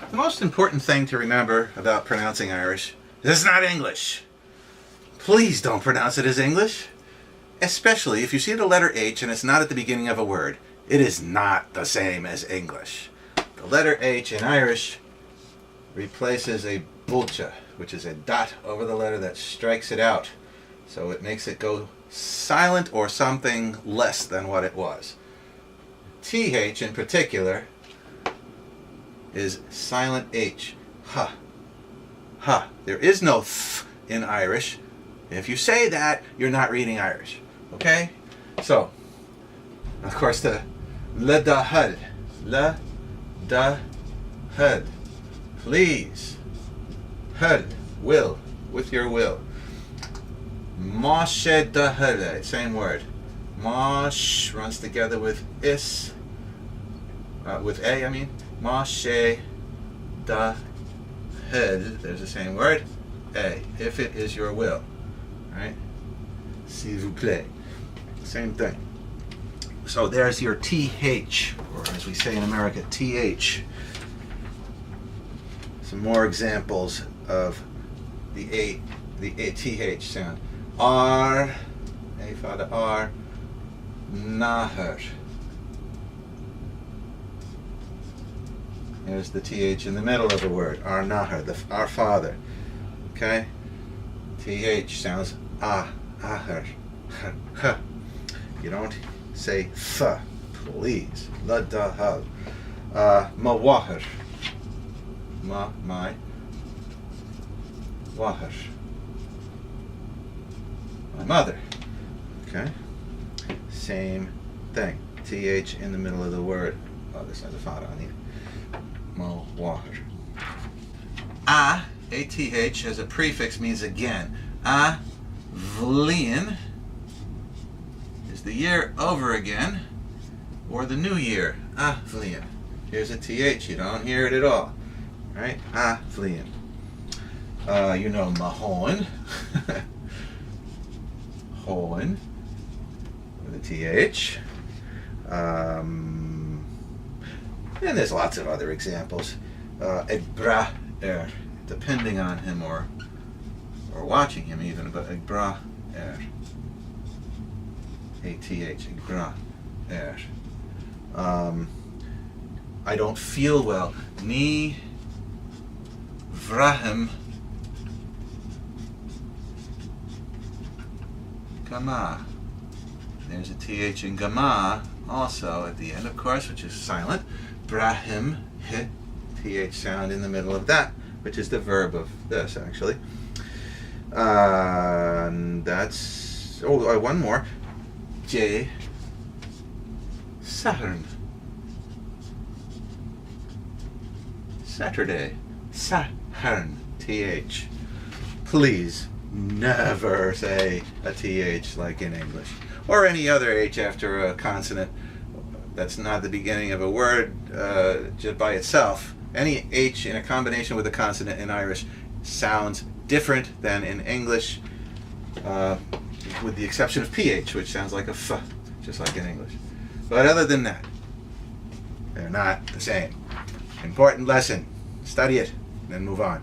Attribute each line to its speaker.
Speaker 1: The most important thing to remember about pronouncing Irish is it's not English. Please don't pronounce it as English. Especially if you see the letter H and it's not at the beginning of a word. It is not the same as English. The letter H in Irish replaces a bhulcha, which is a dot over the letter that strikes it out. So it makes it go silent or something less than what it was. TH in particular is silent H. Ha. Ha. There is no th in Irish. If you say that, you're not reading Irish. Okay? So, of course, the le da hud. Le da hud. Please. Hud. Will. With your will. Moshe da hud. Same word. Mosh runs together with is. With a, I mean. Moshe da hud. There's the same word. A. If it is your will. Right? S'il vous plaît. Same thing. So there's your TH, or as we say in America, TH. Some more examples of the TH sound. R, A father R, mháthair. There's the TH in the middle of the word. Our mháthair, our father. Okay? TH sounds ahar. You don't say th, please. La da hal. Mháthair. My mháthair. My mother. Okay? Same thing. TH in the middle of the word. Oh, this has a father on it. Mháthair. ATH as a prefix means again. Athbhliain is the year over again, or the new year. Athbhliain. Here's a TH, you don't hear it at all. Right? Athbhliain. You know mahóin. Hóin. With a TH. And there's lots of other examples. Brath, depending on him or watching him even, but brath, ATH, brath. I don't feel well. Ni bhraithim gama. There's a TH in gama also at the end, of course, which is silent. Brathim, TH sound in the middle of that, which is the verb of this, actually. And that's... Oh, one more. J. Sathairn. Saturday. Sathairn. TH. Please never say a TH like in English. Or any other H after a consonant that's not the beginning of a word just by itself. Any H in a combination with a consonant in Irish sounds different than in English, with the exception of PH, which sounds like a F, just like in English. But other than that, they're not the same. Important lesson. Study it, then move on.